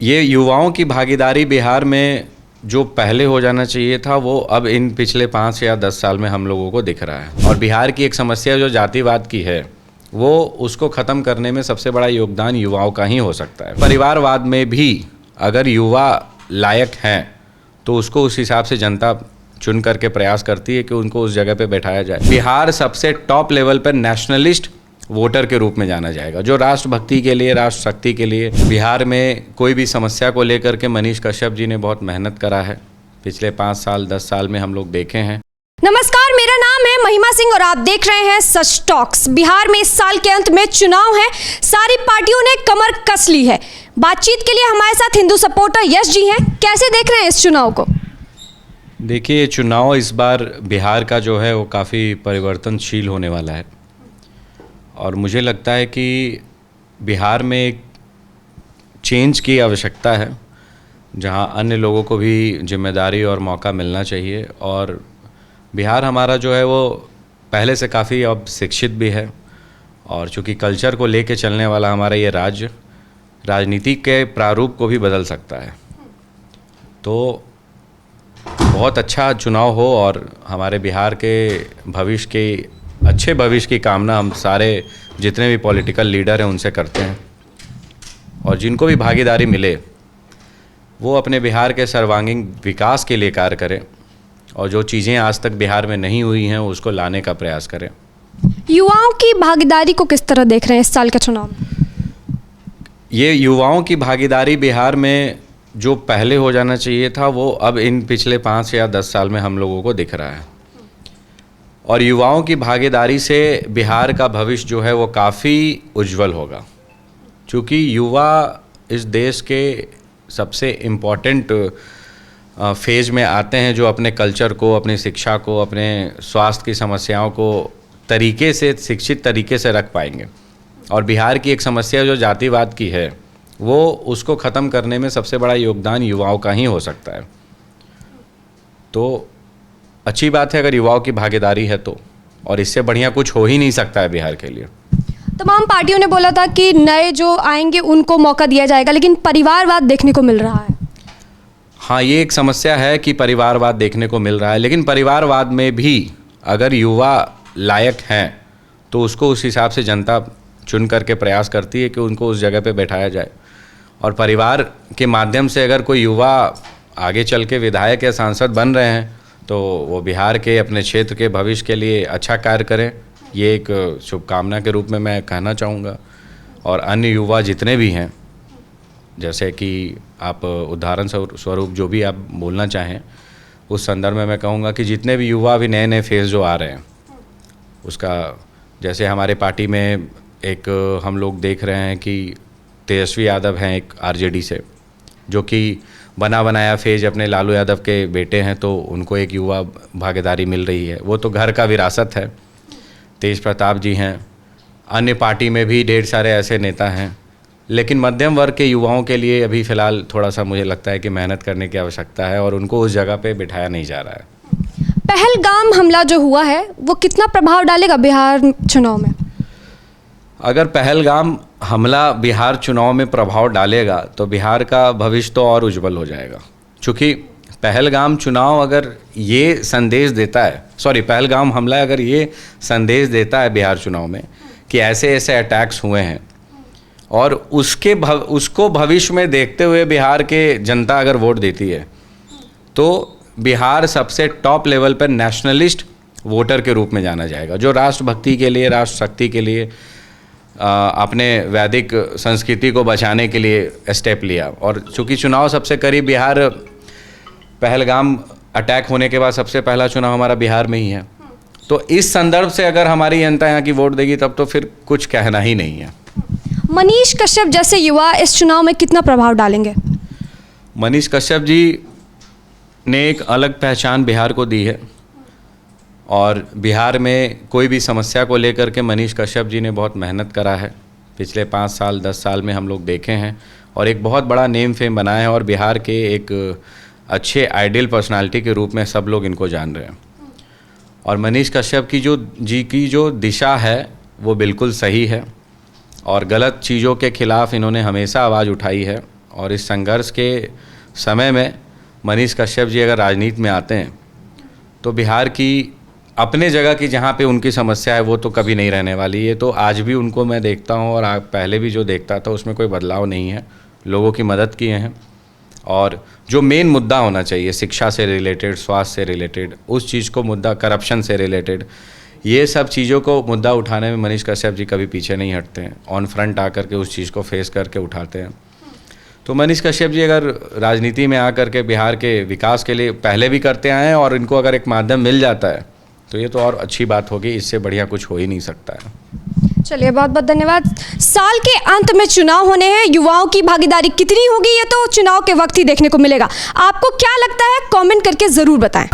ये युवाओं की भागीदारी बिहार में जो पहले हो जाना चाहिए था वो अब इन पिछले 5 या 10 साल में हम लोगों को दिख रहा है। और बिहार की एक समस्या जो जातिवाद की है वो उसको ख़त्म करने में सबसे बड़ा योगदान युवाओं का ही हो सकता है। परिवारवाद में भी अगर युवा लायक हैं तो उसको उस हिसाब से जनता चुन करके प्रयास करती है कि उनको उस जगह पे बैठाया जाए। बिहार सबसे टॉप लेवल पर नेशनलिस्ट वोटर के रूप में जाना जाएगा, जो राष्ट्रभक्ति के लिए, राष्ट्र शक्ति के लिए बिहार में कोई भी समस्या को लेकर के मनीष कश्यप जी ने बहुत मेहनत करा है। पिछले 5 साल 10 साल में हम लोग देखे हैं। नमस्कार, मेरा नाम है महिमा सिंह और आप देख रहे हैं सच टॉक्स। बिहार में इस साल के अंत में चुनाव है, सारी पार्टियों ने कमर कस ली है। बातचीत के लिए हमारे साथ हिंदू सपोर्टर यश जी हैं। कैसे देख रहे हैं इस चुनाव को? देखिए, चुनाव इस बार बिहार का जो है वो काफ़ी परिवर्तनशील होने वाला है और मुझे लगता है कि बिहार में एक चेंज की आवश्यकता है, जहां अन्य लोगों को भी जिम्मेदारी और मौका मिलना चाहिए। और बिहार हमारा जो है वो पहले से काफ़ी अब शिक्षित भी है और चूँकि कल्चर को लेके चलने वाला हमारा ये राज्य राजनीति के प्रारूप को भी बदल सकता है। तो बहुत अच्छा चुनाव हो और हमारे बिहार के भविष्य के अच्छे भविष्य की कामना हम सारे जितने भी पॉलिटिकल लीडर हैं उनसे करते हैं और जिनको भी भागीदारी मिले वो अपने बिहार के सर्वांगीण विकास के लिए कार्य करें और जो चीज़ें आज तक बिहार में नहीं हुई हैं उसको लाने का प्रयास करें। युवाओं की भागीदारी को किस तरह देख रहे हैं इस साल के चुनाव में? ये युवाओं की भागीदारी बिहार में जो पहले हो जाना चाहिए था वो अब इन पिछले 5 या 10 साल में हम लोगों को दिख रहा है। और युवाओं की भागीदारी से बिहार का भविष्य जो है वो काफ़ी उज्जवल होगा, क्योंकि युवा इस देश के सबसे इम्पॉर्टेंट फेज़ में आते हैं, जो अपने कल्चर को, अपनी शिक्षा को, अपने स्वास्थ्य की समस्याओं को तरीके से, शिक्षित तरीके से रख पाएंगे। और बिहार की एक समस्या जो जातिवाद की है वो उसको ख़त्म करने में सबसे बड़ा योगदान युवाओं का ही हो सकता है। तो अच्छी बात है अगर युवाओं की भागीदारी है तो, और इससे बढ़िया कुछ हो ही नहीं सकता है बिहार के लिए। तमाम पार्टियों ने बोला था कि नए जो आएंगे उनको मौका दिया जाएगा, लेकिन परिवारवाद देखने को मिल रहा है। हाँ, ये एक समस्या है कि परिवारवाद देखने को मिल रहा है, लेकिन परिवारवाद में भी अगर युवा लायक हैं तो उसको उस हिसाब से जनता चुन करके प्रयास करती है कि उनको उस जगह पे बैठाया जाए। और परिवार के माध्यम से अगर कोई युवा आगे चल के विधायक या सांसद बन रहे हैं तो वो बिहार के, अपने क्षेत्र के भविष्य के लिए अच्छा कार्य करें, ये एक शुभकामना के रूप में मैं कहना चाहूँगा। और अन्य युवा जितने भी हैं, जैसे कि आप उदाहरण स्वरूप जो भी आप बोलना चाहें उस संदर्भ में मैं कहूँगा कि जितने भी युवा अभी नए नए फेज़ जो आ रहे हैं उसका, जैसे हमारे पार्टी में एक हम लोग देख रहे हैं कि तेजस्वी यादव हैं एक आरजेडी से, जो कि बना बनाया फेज अपने लालू यादव के बेटे हैं, तो उनको एक युवा भागीदारी मिल रही है। वो तो घर का विरासत है। तेज प्रताप जी हैं, अन्य पार्टी में भी ढेर सारे ऐसे नेता हैं, लेकिन मध्यम वर्ग के युवाओं के लिए अभी फ़िलहाल थोड़ा सा मुझे लगता है कि मेहनत करने की आवश्यकता है और उनको उस जगह पे बिठाया नहीं जा रहा है। पहलगाम हमला जो हुआ है वो कितना प्रभाव डालेगा बिहार चुनाव में? अगर पहलगाम हमला बिहार चुनाव में प्रभाव डालेगा तो बिहार का भविष्य तो और उज्जवल हो जाएगा, क्योंकि पहलगाम चुनाव अगर ये संदेश देता है, पहलगाम हमला अगर ये संदेश देता है बिहार चुनाव में कि ऐसे ऐसे अटैक्स हुए हैं और उसको भविष्य में देखते हुए बिहार के जनता अगर वोट देती है तो बिहार सबसे टॉप लेवल पर नेशनलिस्ट वोटर के रूप में जाना जाएगा, जो राष्ट्रभक्ति के लिए, राष्ट्र शक्ति के लिए अपने वैदिक संस्कृति को बचाने के लिए स्टेप लिया। और चूँकि चुनाव सबसे करीब, बिहार पहलगाम अटैक होने के बाद सबसे पहला चुनाव हमारा बिहार में ही है, तो इस संदर्भ से अगर हमारी जनता यहाँ की वोट देगी तब तो फिर कुछ कहना ही नहीं है। मनीष कश्यप जैसे युवा इस चुनाव में कितना प्रभाव डालेंगे? मनीष कश्यप जी ने एक अलग पहचान बिहार को दी है और बिहार में कोई भी समस्या को लेकर के मनीष कश्यप जी ने बहुत मेहनत करा है। पिछले 5 साल 10 साल में हम लोग देखे हैं और एक बहुत बड़ा नेम फेम बनाया है और बिहार के एक अच्छे आइडियल पर्सनालिटी के रूप में सब लोग इनको जान रहे हैं। और मनीष कश्यप की जो दिशा है वो बिल्कुल सही है और गलत चीज़ों के खिलाफ इन्होंने हमेशा आवाज़ उठाई है और इस संघर्ष के समय में मनीष कश्यप जी अगर राजनीति में आते हैं तो बिहार की अपने जगह की जहाँ पे उनकी समस्या है वो तो कभी नहीं रहने वाली है। तो आज भी उनको मैं देखता हूँ और पहले भी जो देखता था उसमें कोई बदलाव नहीं है। लोगों की मदद किए हैं और जो मेन मुद्दा होना चाहिए शिक्षा से रिलेटेड, स्वास्थ्य से रिलेटेड, उस चीज़ को मुद्दा, करप्शन से रिलेटेड, ये सब चीज़ों को मुद्दा उठाने में मनीष कश्यप जी कभी पीछे नहीं हटते हैं। ऑन फ्रंट आकर के उस चीज़ को फेस करके उठाते हैं। तो मनीष कश्यप जी अगर राजनीति में आकर के बिहार के विकास के लिए पहले भी करते आए हैं और इनको अगर एक माध्यम मिल जाता है तो ये तो और अच्छी बात होगी। इससे बढ़िया कुछ हो ही नहीं सकता है। चलिए, बहुत बहुत धन्यवाद। साल के अंत में चुनाव होने हैं, युवाओं की भागीदारी कितनी होगी ये तो चुनाव के वक्त ही देखने को मिलेगा। आपको क्या लगता है, कमेंट करके ज़रूर बताएं।